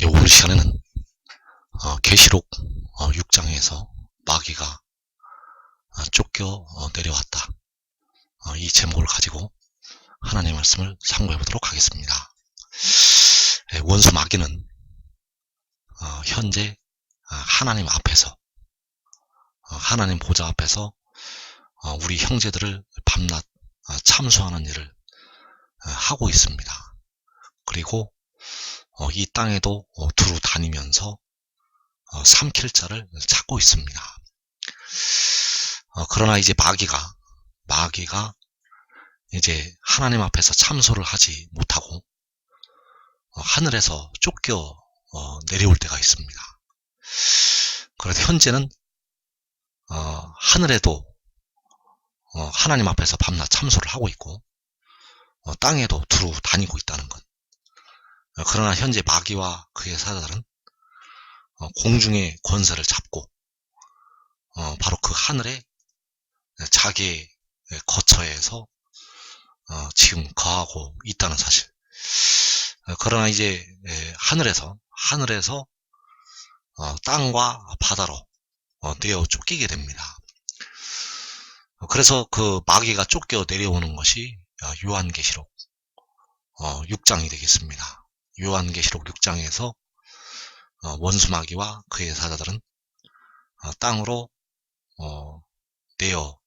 오늘 시간에는 계시록 6장에서 마귀가 쫓겨 내려왔다. 이 제목을 가지고 하나님의 말씀을 상고해 보도록 하겠습니다. 원수 마귀는 현재 하나님 앞에서 하나님 보좌 앞에서 우리 형제들을 밤낮 참수하는 일을 하고 있습니다. 그리고 이 땅에도 두루 다니면서 삼킬 자를 찾고 있습니다. 그러나 이제 마귀가 이제 하나님 앞에서 참소를 하지 못하고 하늘에서 쫓겨 내려올 때가 있습니다. 그래서 현재는 하늘에도 하나님 앞에서 밤낮 참소를 하고 있고 땅에도 두루 다니고 있다는 것. 그러나 현재 마귀와 그의 사자들은 공중의 권세를 잡고 바로 그 하늘에 자기의 거처에서 지금 거하고 있다는 사실. 그러나 이제 하늘에서 땅과 바다로 내어 쫓기게 됩니다. 그래서 그 마귀가 쫓겨 내려오는 것이 요한계시록 6장이 되겠습니다. 요한계시록 6장에서 원수 마귀와 그의 사자들은 땅으로 내어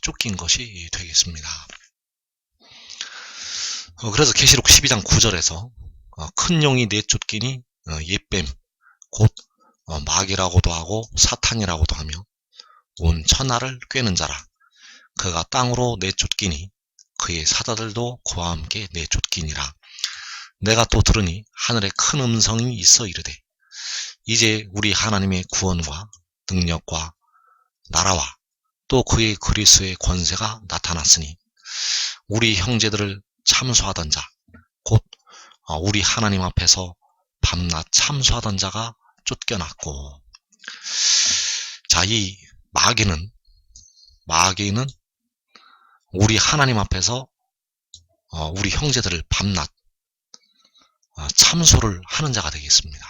쫓긴 것이 되겠습니다. 그래서 계시록 12장 9절에서 큰 용이 내쫓기니 옛뱀 곧 마귀라고도 하고 사탄이라고도 하며 온 천하를 꿰는 자라. 그가 땅으로 내쫓기니 그의 사자들도 그와 함께 내쫓기니라. 내가 또 들으니 하늘에 큰 음성이 있어 이르되 이제 우리 하나님의 구원과 능력과 나라와 또 그의 그리스도의 권세가 나타났으니 우리 형제들을 참수하던 자 곧 우리 하나님 앞에서 밤낮 참수하던 자가 쫓겨났고, 자, 이 마귀는 우리 하나님 앞에서 우리 형제들을 밤낮 참소를 하는 자가 되겠습니다.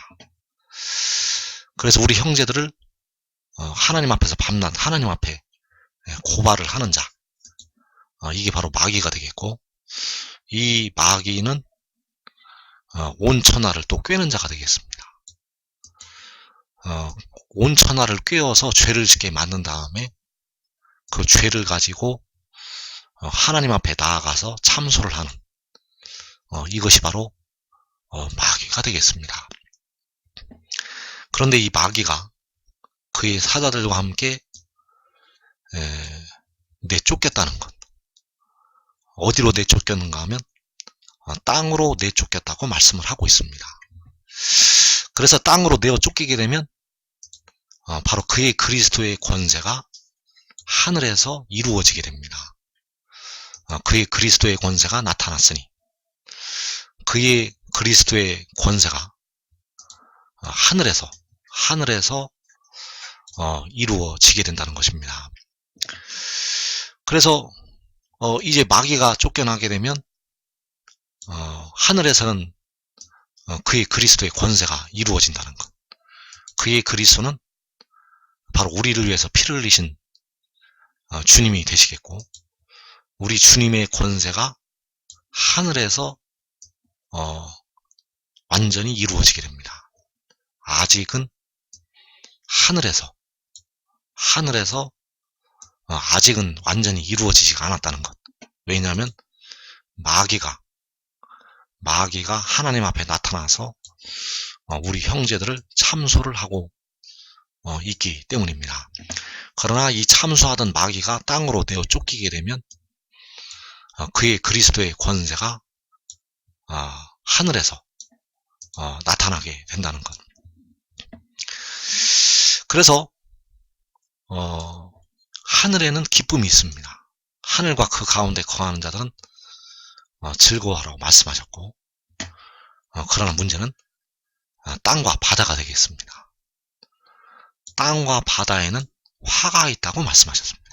그래서 우리 형제들을 하나님 앞에서 밤낮 하나님 앞에 고발을 하는 자, 이게 바로 마귀가 되겠고, 이 마귀는 온 천하를 또 꿰는 자가 되겠습니다. 온 천하를 꿰어서 죄를 짓게 만든 다음에 그 죄를 가지고 하나님 앞에 나아가서 참소를 하는 이것이 바로 마귀가 되겠습니다. 그런데 이 마귀가 그의 사자들과 함께 내쫓겼다는 것. 어디로 내쫓겼는가 하면 땅으로 내쫓겼다고 말씀을 하고 있습니다. 그래서 땅으로 내어 쫓기게 되면 바로 그의 그리스도의 권세가 하늘에서 이루어지게 됩니다. 그의 그리스도의 권세가 나타났으니 그의 그리스도의 권세가 하늘에서 이루어지게 된다는 것입니다. 그래서 이제 마귀가 쫓겨나게 되면 하늘에서는 그의 그리스도의 권세가 이루어진다는 것. 그의 그리스도는 바로 우리를 위해서 피를 흘리신 주님이 되시겠고, 우리 주님의 권세가 하늘에서 완전히 이루어지게 됩니다. 아직은 하늘에서 아직은 완전히 이루어지지가 않았다는 것. 왜냐하면 마귀가 하나님 앞에 나타나서 우리 형제들을 참소를 하고 있기 때문입니다. 그러나 이 참소하던 마귀가 땅으로 내어 쫓기게 되면 그의 그리스도의 권세가 하늘에서 나타나게 된다는 것. 그래서 하늘에는 기쁨이 있습니다. 하늘과 그 가운데 거하는 자들은 즐거워하라고 말씀하셨고, 그러나 문제는 땅과 바다가 되겠습니다. 땅과 바다에는 화가 있다고 말씀하셨습니다.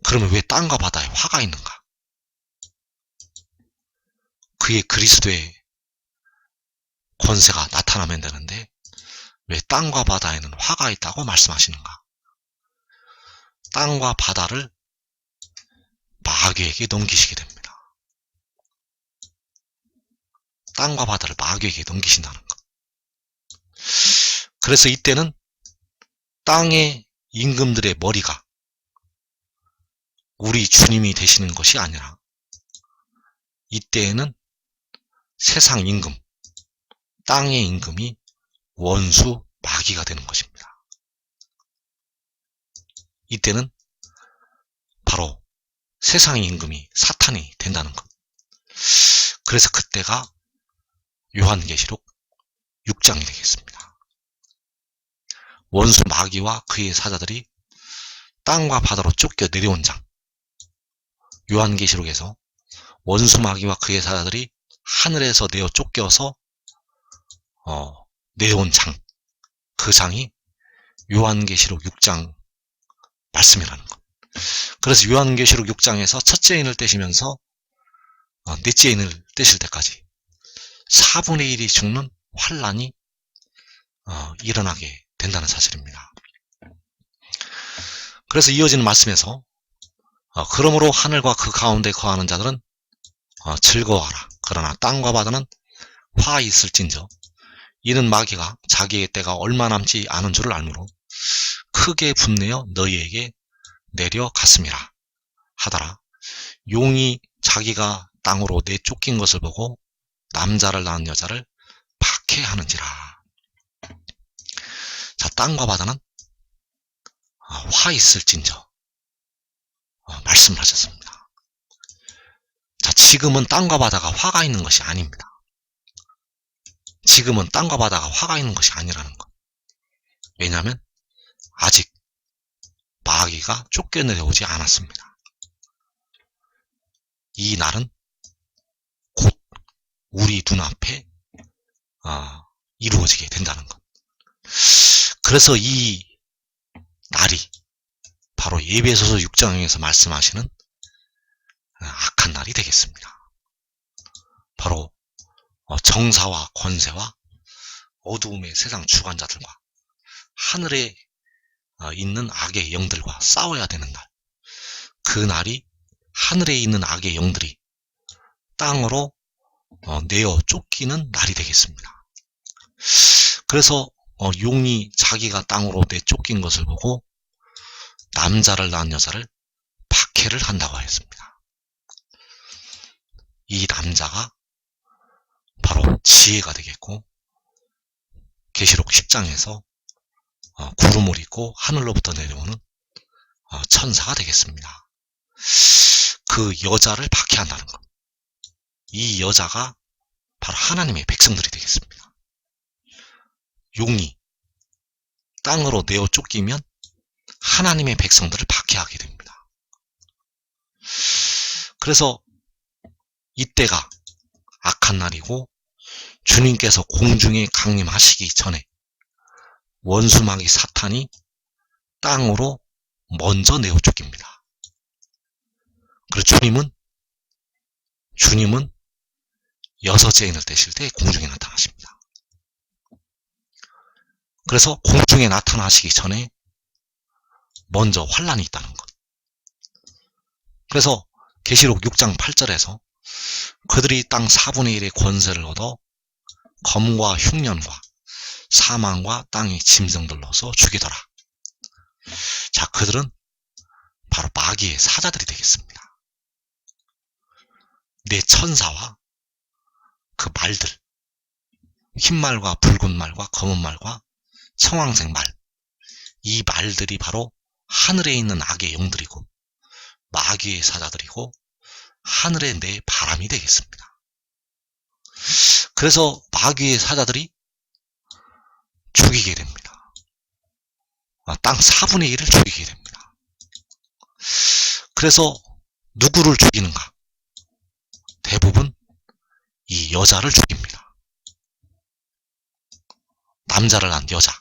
그러면 왜 땅과 바다에 화가 있는가? 그의 그리스도의 권세가 나타나면 되는데 왜 땅과 바다에는 화가 있다고 말씀하시는가? 땅과 바다를 마귀에게 넘기시게 됩니다. 땅과 바다를 마귀에게 넘기신다는 것. 그래서 이때는 땅의 임금들의 머리가 우리 주님이 되시는 것이 아니라 이때에는 세상 임금, 땅의 임금이 원수 마귀가 되는 것입니다. 이때는 바로 세상의 임금이 사탄이 된다는 것. 그래서 그때가 요한계시록 6장이 되겠습니다. 원수 마귀와 그의 사자들이 땅과 바다로 쫓겨 내려온 장. 요한계시록에서 원수 마귀와 그의 사자들이 하늘에서 내어 쫓겨서 내려온 장. 그 장이 요한계시록 6장 말씀이라는 것. 그래서 요한계시록 6장에서 첫째 인을 떼시면서 넷째 인을 떼실 때까지 4분의 1이 죽는 환란이 일어나게 된다는 사실입니다. 그래서 이어지는 말씀에서 그러므로 하늘과 그 가운데 거하는 자들은 즐거워하라. 그러나 땅과 바다는 화 있을진저 이는 마귀가 자기의 때가 얼마 남지 않은 줄을 알므로 크게 분내어 너희에게 내려갔음이라 하더라. 용이 자기가 땅으로 내쫓긴 것을 보고 남자를 낳은 여자를 박해하는지라. 자, 땅과 바다는 화 있을진저 말씀을 하셨습니다. 자, 지금은 땅과 바다가 화가 있는 것이 아닙니다. 지금은 땅과 바다가 화가 있는 것이 아니라는 것. 왜냐하면 아직 마귀가 쫓겨내려오지 않았습니다. 이 날은 곧 우리 눈앞에 이루어지게 된다는 것. 그래서 이 날이 바로 에베소서 6장에서 말씀하시는 악한 날이 되겠습니다. 바로 정사와 권세와 어두움의 세상 주관자들과 하늘에 있는 악의 영들과 싸워야 되는 날. 그 날이 하늘에 있는 악의 영들이 땅으로 내어 쫓기는 날이 되겠습니다. 그래서 용이 자기가 땅으로 내쫓긴 것을 보고 남자를 낳은 여자를 박해를 한다고 했습니다. 이 남자가 바로 지혜가 되겠고 계시록 10장에서 구름을 입고 하늘로부터 내려오는 천사가 되겠습니다. 그 여자를 박해한다는 것. 이 여자가 바로 하나님의 백성들이 되겠습니다. 용이 땅으로 내어 쫓기면 하나님의 백성들을 박해하게 됩니다. 그래서 이때가 악한 날이고 주님께서 공중에 강림하시기 전에 원수마귀 사탄이 땅으로 먼저 내어 쫓깁니다. 그리고 주님은 여섯째 인을 떼실 때 공중에 나타나십니다. 그래서 공중에 나타나시기 전에 먼저 환란이 있다는 것. 그래서 계시록 6장 8절에서 그들이 땅 4분의 1의 권세를 얻어 검과 흉년과 사망과 땅의 짐승들로서 죽이더라. 자, 그들은 바로 마귀의 사자들이 되겠습니다. 내 천사와 그 말들, 흰말과 붉은 말과 검은 말과 청황색 말, 이 말들이 바로 하늘에 있는 악의 영들이고 마귀의 사자들이고 하늘의 내 바람이 되겠습니다. 그래서 마귀의 사자들이 죽이게 됩니다. 땅 4분의 1을 죽이게 됩니다. 그래서 누구를 죽이는가? 대부분 이 여자를 죽입니다. 남자를 낳은 여자.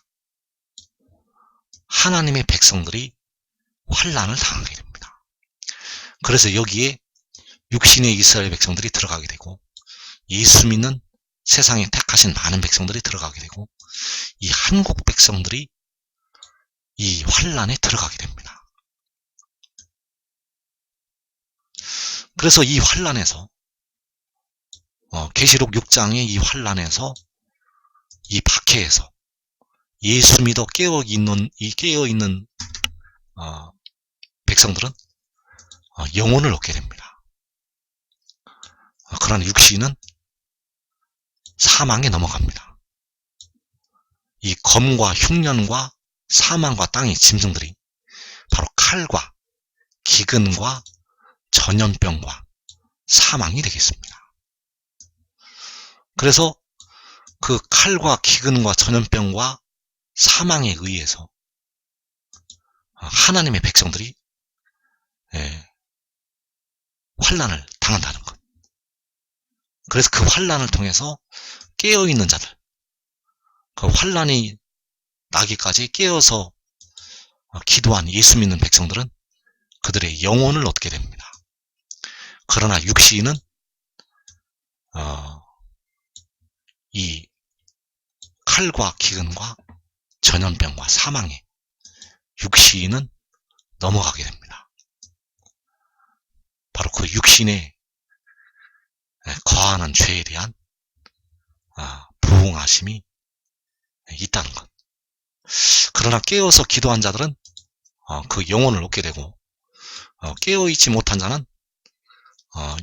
하나님의 백성들이 환란을 당하게 됩니다. 그래서 여기에 육신의 이스라엘 백성들이 들어가게 되고 예수 믿는 세상에 택하신 많은 백성들이 들어가게 되고 이 한국 백성들이 이 환란에 들어가게 됩니다. 그래서 이 환란에서 계시록 6장의 이 환란에서 이 박해에서 예수 믿어 깨어있는 백성들은 영혼을 얻게 됩니다. 그러나 육신은 사망에 넘어갑니다. 이 검과 흉년과 사망과 땅의 짐승들이 바로 칼과 기근과 전염병과 사망이 되겠습니다. 그래서 그 칼과 기근과 전염병과 사망에 의해서 하나님의 백성들이 환난을 당한다는 것. 그래서 그 환난을 통해서 깨어있는 자들, 그 환난이 나기까지 깨어서 기도한 예수 믿는 백성들은 그들의 영혼을 얻게 됩니다. 그러나 육신은 이 칼과 기근과 전염병과 사망에 육신은 넘어가게 됩니다. 바로 그 육신에 거하는 죄에 대한 부응하심이 있다는 것. 그러나 깨어서 기도한 자들은 그 영혼을 얻게 되고 깨어있지 못한 자는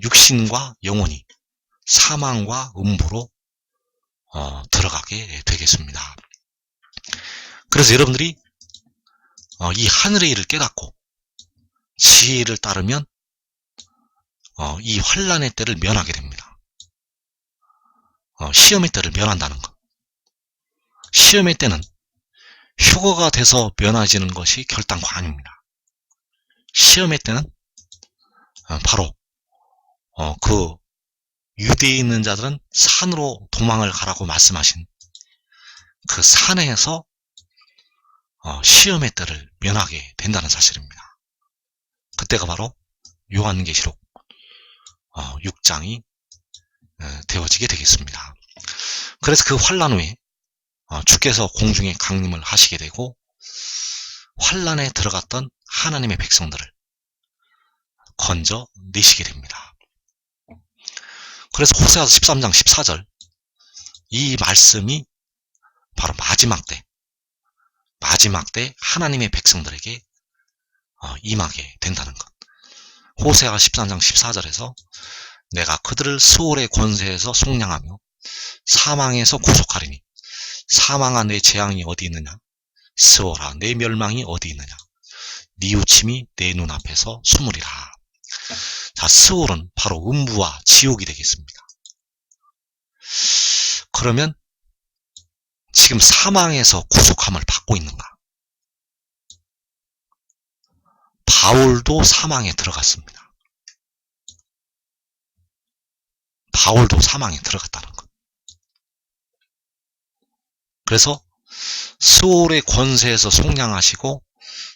육신과 영혼이 사망과 음부로 들어가게 되겠습니다. 그래서 여러분들이 이 하늘의 일을 깨닫고 지혜를 따르면 이 환난의 때를 면하게 됩니다. 시험의 때를 면한다는 것. 시험의 때는 휴거가 돼서 면해지는 것이 결단코 아닙니다. 시험의 때는 바로 그 유대에 있는 자들은 산으로 도망을 가라고 말씀하신 그 산에서 시험의 때를 면하게 된다는 사실입니다. 그때가 바로 요한계시록 6장이 되어지게 되겠습니다. 그래서 그 환난 후에 주께서 공중에 강림을 하시게 되고 환난에 들어갔던 하나님의 백성들을 건져 내시게 됩니다. 그래서 호세아서 13장 14절 이 말씀이 바로 마지막 때 하나님의 백성들에게 임하게 된다는 것. 호세아가 13장 14절에서 내가 그들을 스올의 권세에서 속량하며 사망에서 구속하리니 사망아 내 재앙이 어디 있느냐, 스올아 내 멸망이 어디 있느냐, 뉘우침이 내 눈앞에서 숨으리라. 자, 스올은 바로 음부와 지옥이 되겠습니다. 그러면 지금 사망에서 구속함을 받고 있는가? 바울도 사망에 들어갔습니다. 바울도 사망에 들어갔다는 것. 그래서 스올의 권세에서 속량하시고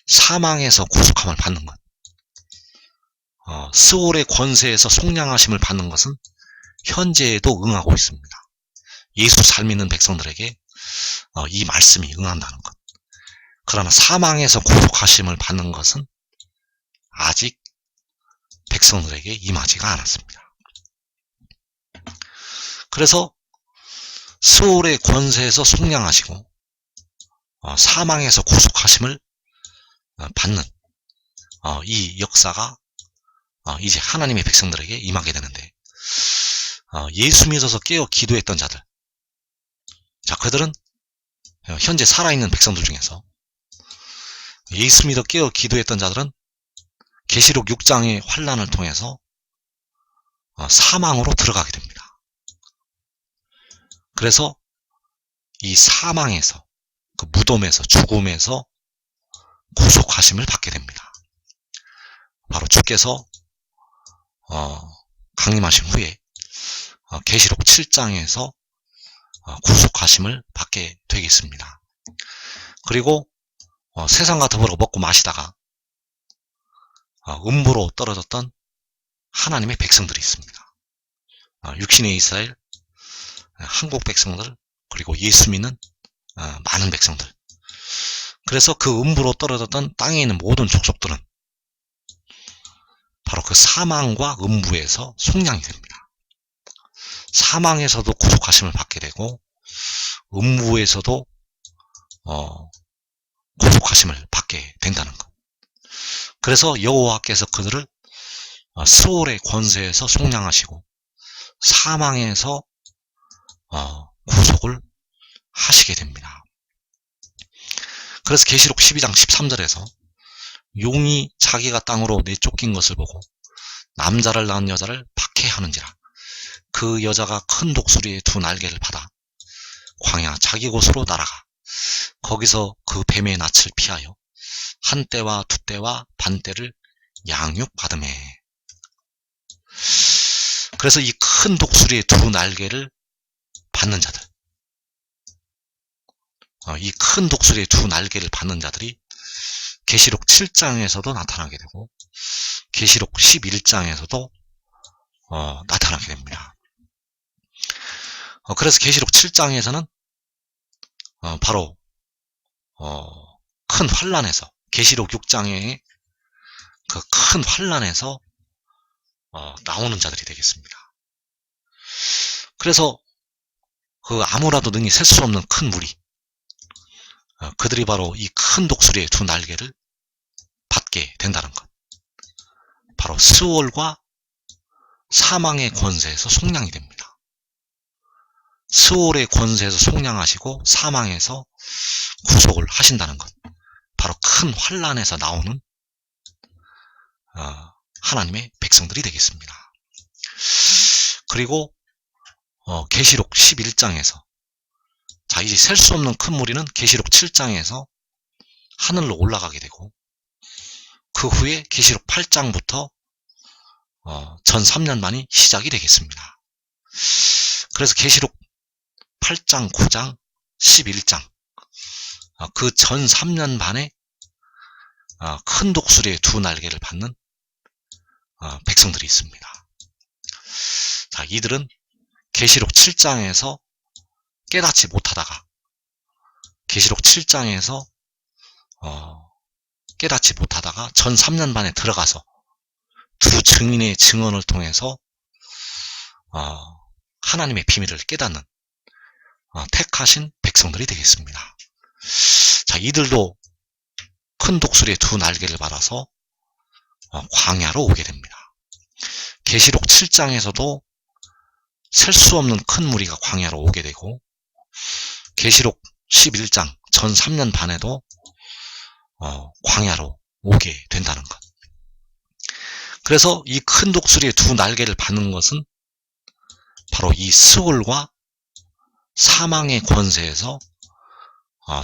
사망에서 구속함을 받는 것. 스올의 권세에서 속량하심을 받는 것은 현재에도 응하고 있습니다. 예수 잘 믿는 백성들에게 이 말씀이 응한다는 것. 그러나 사망에서 구속하심을 받는 것은 아직 백성들에게 임하지가 않았습니다. 그래서 스올의 권세에서 속량하시고 사망에서 구속하심을 받는 이 역사가 이제 하나님의 백성들에게 임하게 되는데 예수 믿어서 깨어 기도했던 자들, 자, 그들은 현재 살아있는 백성들 중에서 예수 믿어 깨어 기도했던 자들은 계시록 6장의 환난을 통해서 사망으로 들어가게 됩니다. 그래서 이 사망에서, 그 무덤에서, 죽음에서 구속하심을 받게 됩니다. 바로 주께서 강림하신 후에 계시록 7장에서 구속하심을 받게 되겠습니다. 그리고 세상과 더불어 먹고 마시다가 음부로 떨어졌던 하나님의 백성들이 있습니다. 육신의 이스라엘, 한국 백성들, 그리고 예수 믿는 많은 백성들. 그래서 그 음부로 떨어졌던 땅에 있는 모든 족속들은 바로 그 사망과 음부에서 속량이 됩니다. 사망에서도 구속하심을 받게 되고 음부에서도 구속하심을 받게 된다는 것. 그래서 여호와께서 그들을 스올의 권세에서 속량하시고 사망에서 구속을 하시게 됩니다. 그래서 계시록 12장 13절에서 용이 자기가 땅으로 내쫓긴 것을 보고 남자를 낳은 여자를 박해하는지라. 그 여자가 큰 독수리의 두 날개를 받아 광야 자기 곳으로 날아가 거기서 그 뱀의 낯을 피하여 한 때와 두 때와 반 때를 양육받으매. 그래서 이 큰 독수리의 두 날개를 받는 자들, 이 큰 독수리의 두 날개를 받는 자들이 계시록 7장에서도 나타나게 되고 계시록 11장에서도 나타나게 됩니다. 그래서 계시록 7장에서는 바로 큰 환란에서, 계시록 6장의 그 큰 환란에서 나오는 자들이 되겠습니다. 그래서 그 아무라도 능히 셀 수 없는 큰 무리, 그들이 바로 이 큰 독수리의 두 날개를 받게 된다는 것. 바로 스올과 사망의 권세에서 속량이 됩니다. 스올의 권세에서 속량하시고 사망에서 구속을 하신다는 것. 바로 큰 환란에서 나오는 하나님의 백성들이 되겠습니다. 그리고 계시록 11장에서 자, 이제 셀 수 없는 큰 무리는 계시록 7장에서 하늘로 올라가게 되고 그 후에 계시록 8장부터 전 3년만이 시작이 되겠습니다. 그래서 계시록 8장, 9장, 11장 그 전 3년 반에 큰 독수리의 두 날개를 받는 백성들이 있습니다. 자, 이들은 계시록 7장에서 깨닫지 못하다가 계시록 7장에서 깨닫지 못하다가 전 3년 반에 들어가서 두 증인의 증언을 통해서 하나님의 비밀을 깨닫는 택하신 백성들이 되겠습니다. 자, 이들도 큰 독수리의 두 날개를 받아서 광야로 오게 됩니다. 계시록 7장에서도 셀 수 없는 큰 무리가 광야로 오게 되고 계시록 11장 전 3년 반에도 광야로 오게 된다는 것. 그래서 이 큰 독수리의 두 날개를 받는 것은 바로 이 스올과 사망의 권세에서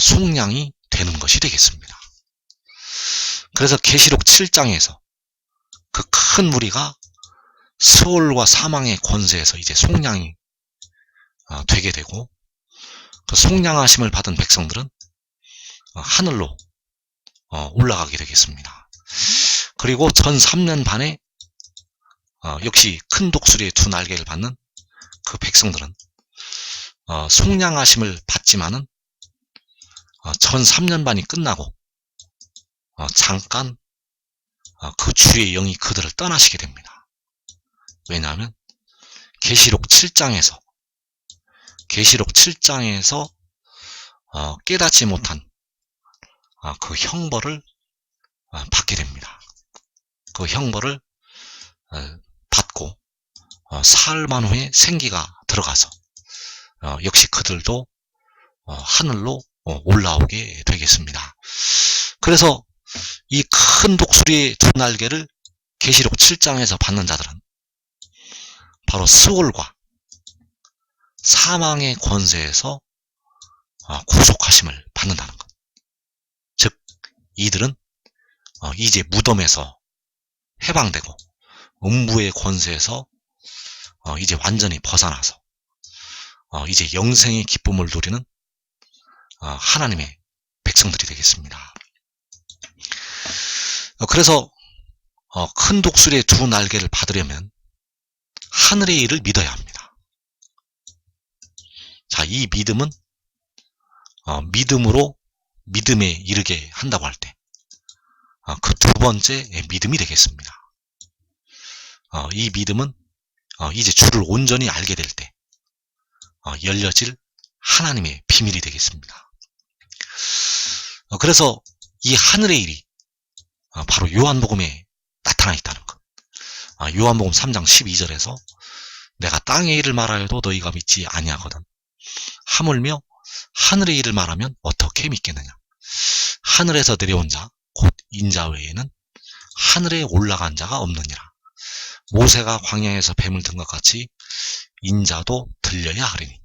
속량이 되는 것이 되겠습니다. 그래서 계시록 7장에서 그 큰 무리가 스올과 사망의 권세에서 이제 속량이 되게 되고 그 속량하심을 받은 백성들은 하늘로 올라가게 되겠습니다. 그리고 전 3년 반에 역시 큰 독수리의 두 날개를 받는 그 백성들은 속량하심을 받지만은 전 3년 반이 끝나고 잠깐 그 주의 영이 그들을 떠나시게 됩니다. 왜냐하면 계시록 7장에서 깨닫지 못한 그 형벌을 받게 됩니다. 그 형벌을 받고 사흘만 후에 생기가 들어가서 역시 그들도 하늘로 올라오게 되겠습니다. 그래서 이 큰 독수리의 두 날개를 계시록 7장에서 받는 자들은 바로 스올과 사망의 권세에서 구속하심을 받는다는 것. 즉 이들은 이제 무덤에서 해방되고 음부의 권세에서 이제 완전히 벗어나서 이제 영생의 기쁨을 누리는 하나님의 백성들이 되겠습니다. 그래서 큰 독수리의 두 날개를 받으려면 하늘의 일을 믿어야 합니다. 자, 이 믿음은 믿음으로 믿음에 이르게 한다고 할 때, 그 두 번째 믿음이 되겠습니다. 이 믿음은 이제 주를 온전히 알게 될 때 열려질 하나님의 비밀이 되겠습니다. 그래서 이 하늘의 일이 바로 요한복음에 나타나 있다는 것. 요한복음 3장 12절에서 내가 땅의 일을 말하여도 너희가 믿지 아니하거든. 하물며 하늘의 일을 말하면 어떻게 믿겠느냐. 하늘에서 내려온 자, 곧 인자 외에는 하늘에 올라간 자가 없느니라. 모세가 광야에서 뱀을 든 것 같이 인자도 들려야 하리니.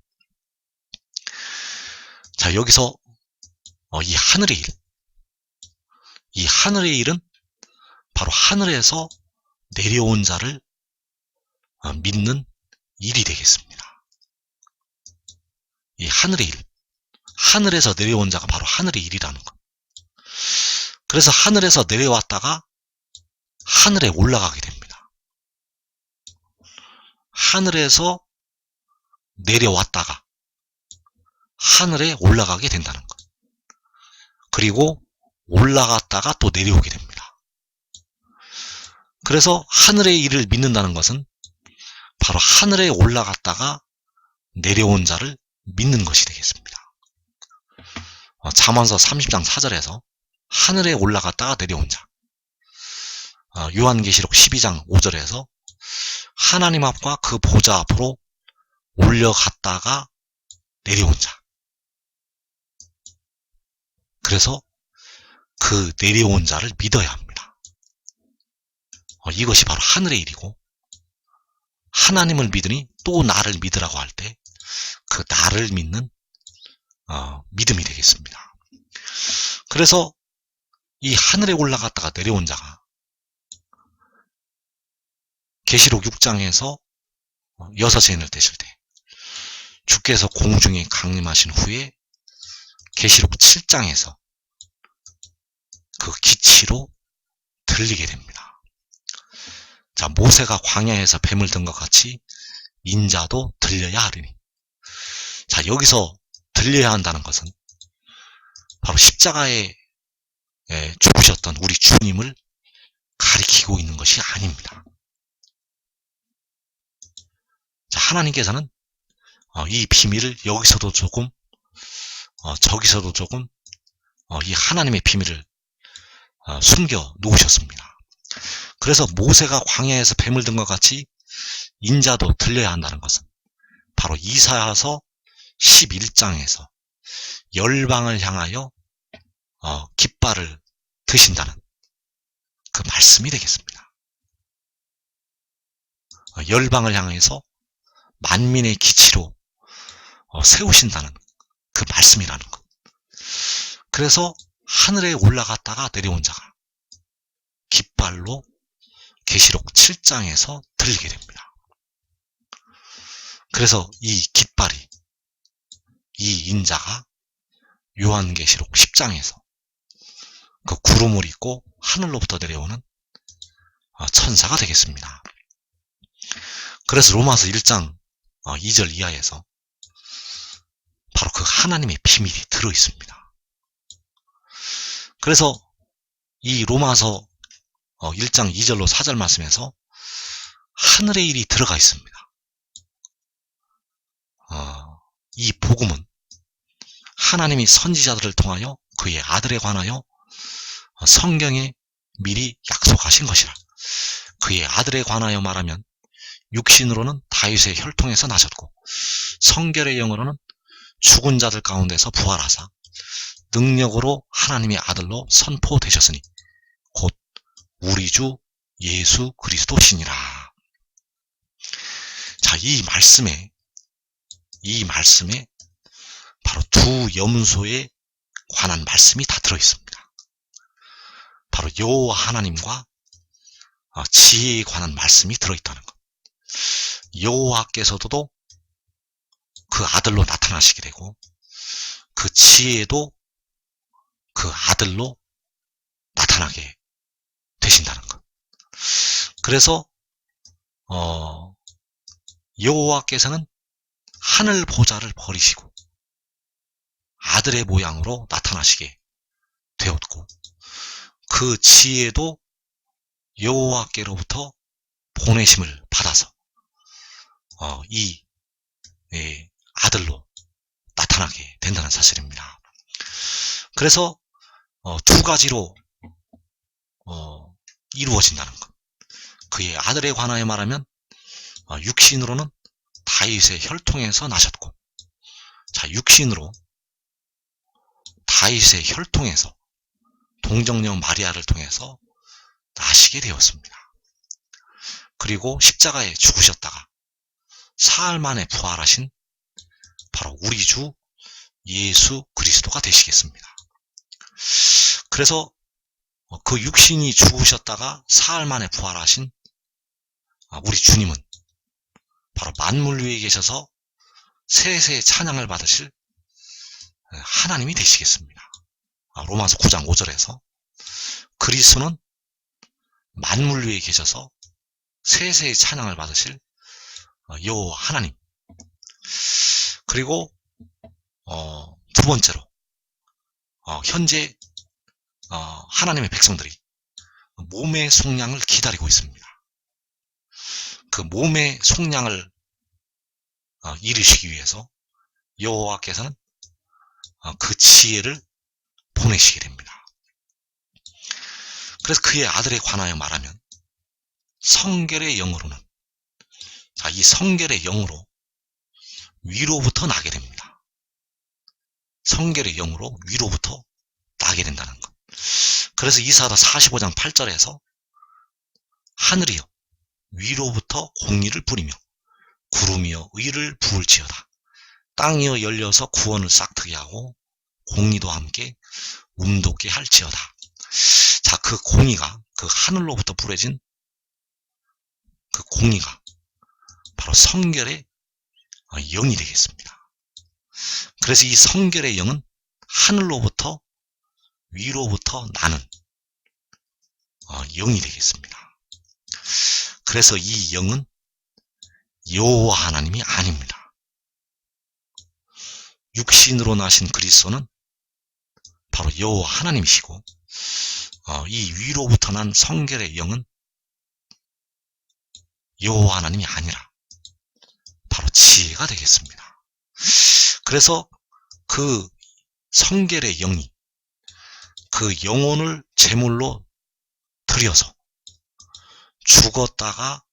자, 여기서 이 하늘의 일, 이 하늘의 일은 바로 하늘에서 내려온 자를 믿는 일이 되겠습니다. 이 하늘의 일, 하늘에서 내려온 자가 바로 하늘의 일이라는 것. 그래서 하늘에서 내려왔다가 하늘에 올라가게 됩니다. 하늘에서 내려왔다가 하늘에 올라가게 된다는 것. 그리고 올라갔다가 또 내려오게 됩니다. 그래서 하늘의 일을 믿는다는 것은 바로 하늘에 올라갔다가 내려온 자를 믿는 것이 되겠습니다. 잠언서 30장 4절에서 하늘에 올라갔다가 내려온 자, 요한계시록 12장 5절에서 하나님 앞과 그 보좌 앞으로 올려갔다가 내려온 자. 그래서 그 내려온 자를 믿어야 합니다. 이것이 바로 하늘의 일이고, 하나님을 믿으니 또 나를 믿으라고 할 때 그 나를 믿는 믿음이 되겠습니다. 그래서 이 하늘에 올라갔다가 내려온 자가 계시록 6장에서 6째인을 떼실 때 주께서 공중에 강림하신 후에 계시록 7장에서 그 기치로 들리게 됩니다. 자, 모세가 광야에서 뱀을 든 것 같이 인자도 들려야 하리니. 자, 여기서 들려야 한다는 것은 바로 십자가에 죽으셨던 우리 주님을 가리키고 있는 것이 아닙니다. 자, 하나님께서는 이 비밀을 여기서도 조금 저기서도 조금 이 하나님의 비밀을 숨겨 놓으셨습니다. 그래서 모세가 광야에서 뱀을 든 것 같이 인자도 들려야 한다는 것은 바로 이사야서 11장에서 열방을 향하여 깃발을 드신다는 그 말씀이 되겠습니다. 열방을 향해서 만민의 기치로 세우신다는 그 말씀이라는 것. 그래서 하늘에 올라갔다가 내려온 자가 깃발로 계시록 7장에서 들리게 됩니다. 그래서 이 깃발이, 이 인자가 요한계시록 10장에서 그 구름을 입고 하늘로부터 내려오는 천사가 되겠습니다. 그래서 로마서 1장 2절 이하에서 바로 그 하나님의 비밀이 들어있습니다. 그래서 이 로마서 1장 2절로 4절 말씀에서 하늘의 일이 들어가 있습니다. 이 복음은 하나님이 선지자들을 통하여 그의 아들에 관하여 성경에 미리 약속하신 것이라. 그의 아들에 관하여 말하면 육신으로는 다윗의 혈통에서 나셨고 성결의 영으로는 죽은 자들 가운데서 부활하사 능력으로 하나님의 아들로 선포되셨으니 곧 우리 주 예수 그리스도시니라. 자, 이 말씀에 바로 두 염소에 관한 말씀이 다 들어있습니다. 바로 여호와 하나님과 지혜에 관한 말씀이 들어있다는 것. 여호와께서도 그 아들로 나타나시게 되고 그 지혜도 그 아들로 나타나게 되신다는 것. 그래서 여호와께서는 하늘 보좌를 버리시고 아들의 모양으로 나타나시게 되었고, 그 지혜도 여호와께로부터 보내심을 받아서 이 아들로 나타나게 된다는 사실입니다. 그래서 두 가지로 이루어진다는 것. 그의 아들에 관하여 말하면 육신으로는 다윗의 혈통에서 나셨고, 자, 육신으로 다윗의 혈통에서 동정녀 마리아를 통해서 나시게 되었습니다. 그리고 십자가에 죽으셨다가 사흘 만에 부활하신 바로 우리 주 예수 그리스도가 되시겠습니다. 그래서 그 육신이 죽으셨다가 사흘 만에 부활하신 우리 주님은 바로 만물 위에 계셔서 세세의 찬양을 받으실 하나님이 되시겠습니다. 로마서 9장 5절에서 그리스도는 만물 위에 계셔서 세세의 찬양을 받으실 여호와 하나님. 그리고 두 번째로 현재 하나님의 백성들이 몸의 속량을 기다리고 있습니다. 그 몸의 속량을 이루시기 위해서 여호와께서는 그 지혜를 보내시게 됩니다. 그래서 그의 아들에 관하여 말하면 성결의 영으로는, 이 성결의 영으로 위로부터 나게 됩니다. 성결의 영으로 위로부터 나게 된다는 것. 그래서 이사야 45장 8절에서 하늘이여 위로부터 공의를 뿌리며 구름이여 의를 부을지어다. 땅이여 열려서 구원을 싹트게 하고 공의도 함께 움돋게 할지어다. 자, 그 공의가, 그 하늘로부터 뿌려진 그 공의가 바로 성결의 영이 되겠습니다. 그래서 이 성결의 영은 하늘로부터 위로부터 나는 영이 되겠습니다. 그래서 이 영은 여호와 하나님이 아닙니다. 육신으로 나신 그리스도는 바로 여호와 하나님이시고, 이 위로부터 난 성결의 영은 여호와 하나님이 아니라 바로 지혜가 되겠습니다. 그래서 그 성결의 영이 그 영혼을 제물로 드려서 죽었다가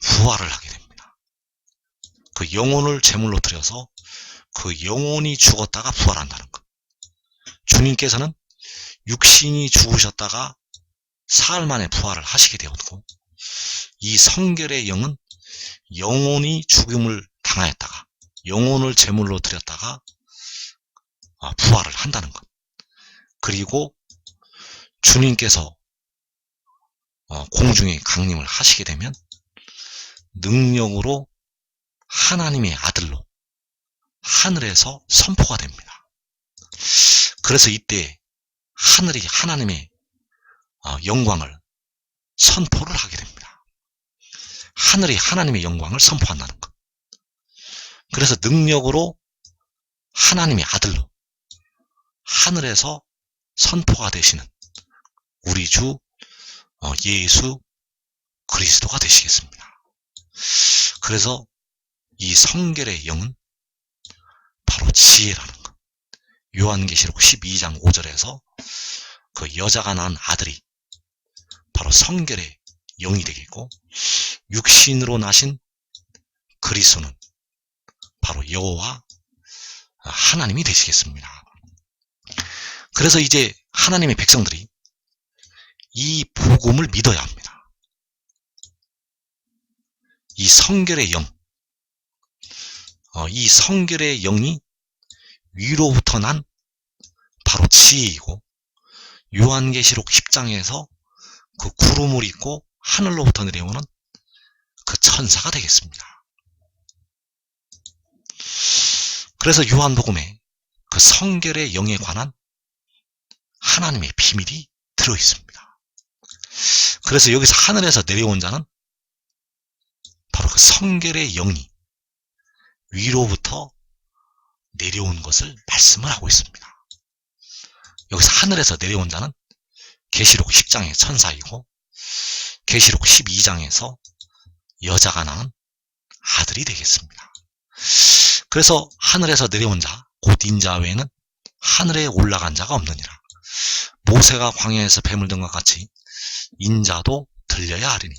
부활을 하게 됩니다. 그 영혼을 제물로 드려서 그 영혼이 죽었다가 부활한다는 것. 주님께서는 육신이 죽으셨다가 사흘 만에 부활을 하시게 되었고, 이 성결의 영은 영혼이 죽음을 당하였다가 영혼을 제물로 드렸다가 부활을 한다는 것. 그리고 주님께서 공중에 강림을 하시게 되면 능력으로 하나님의 아들로 하늘에서 선포가 됩니다. 그래서 이때 하늘이 하나님의 영광을 선포를 하게 됩니다. 하늘이 하나님의 영광을 선포한다는 것. 그래서 능력으로 하나님의 아들로 하늘에서 선포가 되시는 우리 주 예수 그리스도가 되시겠습니다. 그래서 이 성결의 영은 바로 지혜라는 것. 요한계시록 12장 5절에서 그 여자가 낳은 아들이 바로 성결의 영이 되겠고, 육신으로 나신 그리스도는 바로 여호와 하나님이 되시겠습니다. 그래서 이제 하나님의 백성들이 이 복음을 믿어야 합니다. 이 성결의 영, 이 성결의 영이 위로부터 난 바로 지혜이고, 요한계시록 10장에서 그 구름을 입고 하늘로부터 내려오는 그 천사가 되겠습니다. 그래서 요한복음에 그 성결의 영에 관한 하나님의 비밀이 들어있습니다. 그래서 여기서 하늘에서 내려온 자는 바로 그 성결의 영이 위로부터 내려온 것을 말씀을 하고 있습니다. 여기서 하늘에서 내려온 자는 계시록 10장의 천사이고 계시록 12장에서 여자가 낳은 아들이 되겠습니다. 그래서 하늘에서 내려온 자, 곧 인자 외에는 하늘에 올라간 자가 없느니라. 모세가 광야에서 뱀을 든 것 같이 인자도 들려야 하리니.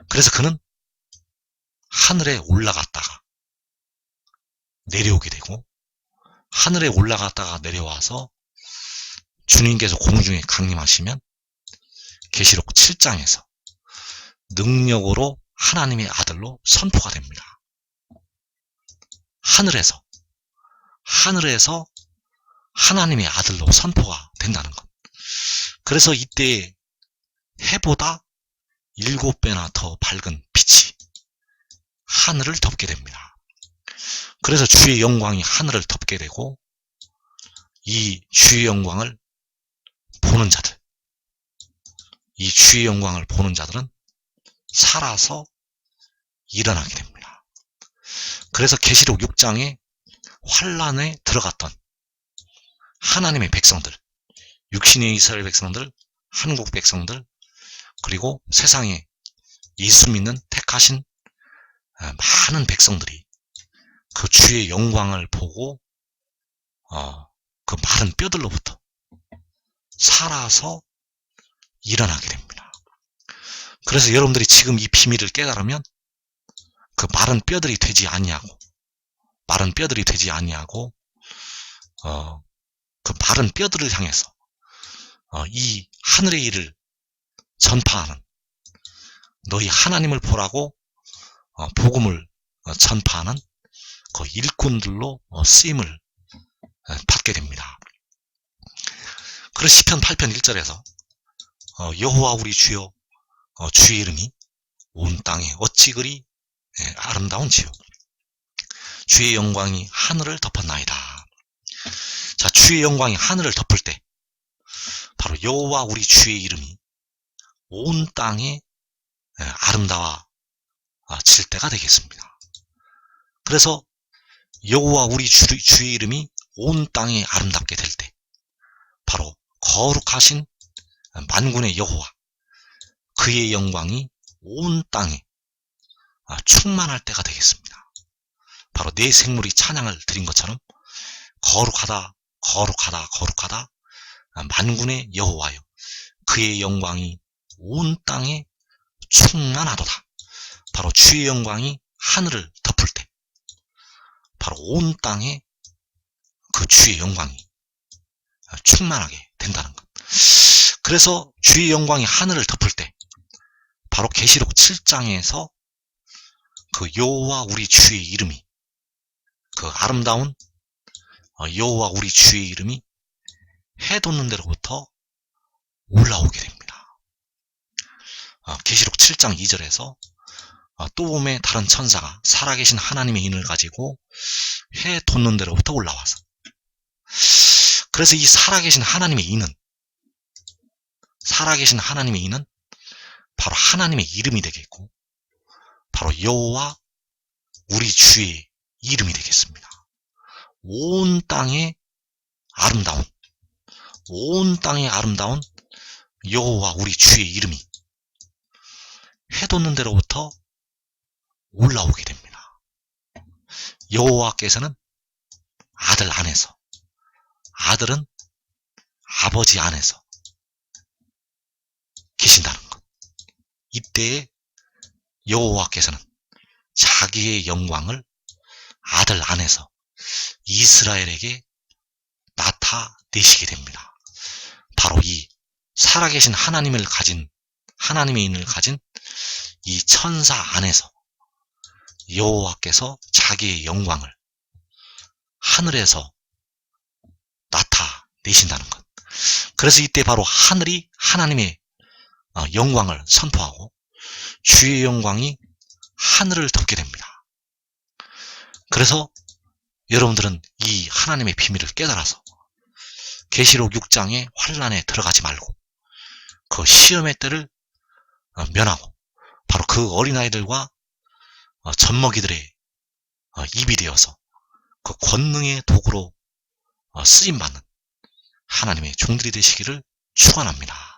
그래서 그는 하늘에 올라갔다가 내려오게 되고, 하늘에 올라갔다가 내려와서 주님께서 공중에 강림하시면 계시록 7장에서 능력으로 하나님의 아들로 선포가 됩니다. 하늘에서 하나님의 아들로 선포가 된다는 것. 그래서 이때 해보다 7배나 더 밝은 빛이 하늘을 덮게 됩니다. 그래서 주의 영광이 하늘을 덮게 되고, 이 주의 영광을 보는 자들은 살아서 일어나게 됩니다. 그래서 계시록 6장에 환란에 들어갔던 하나님의 백성들, 육신의 이스라엘 백성들, 한국 백성들, 그리고 세상에 예수 믿는 택하신 많은 백성들이 그 주의 영광을 보고 그 마른 뼈들로부터 살아서 일어나게 됩니다. 그래서 여러분들이 지금 이 비밀을 깨달으면 그 마른 뼈들이 되지 아니하고 그 마른 뼈들을 향해서 이 하늘의 일을 전파하는, 너희 하나님을 보라고 복음을 전파하는 그 일꾼들로 쓰임을 받게 됩니다. 그래서 시편 8편 1절에서 여호와 우리 주여, 주의 이름이 온 땅에 어찌 그리 아름다운지요. 주의 영광이 하늘을 덮었나이다. 자, 주의 영광이 하늘을 덮을 때 바로 여호와 우리 주의 이름이 온 땅에 아름다워질 때가 되겠습니다. 그래서 여호와 우리 주의 이름이 온 땅에 아름답게 될 때 바로 거룩하신 만군의 여호와, 그의 영광이 온 땅에 충만할 때가 되겠습니다. 바로 내 생물이 찬양을 드린 것처럼 거룩하다 거룩하다 거룩하다 만군의 여호와여, 그의 영광이 온 땅에 충만하도다. 바로 주의 영광이 하늘을 덮을 때 바로 온 땅에 그 주의 영광이 충만하게 된다는 것. 그래서 주의 영광이 하늘을 덮을 때 바로 계시록 7장에서 그 여호와 우리 주의 이름이, 그 아름다운 여호와 우리 주의 이름이 해 돋는 데로부터 올라오게 됩니다. 계시록 7장 2절에서 또 봄에 다른 천사가 살아계신 하나님의 인을 가지고 해 돋는 데로부터 올라와서, 그래서 이 살아계신 하나님의 인은 바로 하나님의 이름이 되겠고, 바로 여호와 우리 주의 이름이 되겠습니다. 온 땅에 아름다운 여호와 우리 주의 이름이 해 돋는 데로부터 올라오게 됩니다. 여호와께서는 아들 안에서, 아들은 아버지 안에서 계신다는 것. 이때에 여호와께서는 자기의 영광을 아들 안에서 이스라엘에게 나타내시게 됩니다. 바로 이 살아계신 하나님의 인을 가진 이 천사 안에서 여호와께서 자기의 영광을 하늘에서 나타내신다는 것. 그래서 이때 바로 하늘이 하나님의 영광을 선포하고 주의 영광이 하늘을 덮게 됩니다. 그래서 여러분들은 이 하나님의 비밀을 깨달아서 계시록 6장의 환란에 들어가지 말고 그 시험의 때를 면하고 바로 그 어린아이들과 젖먹이들의 입이 되어서 그 권능의 도구로 쓰임받는 하나님의 종들이 되시기를 축원합니다.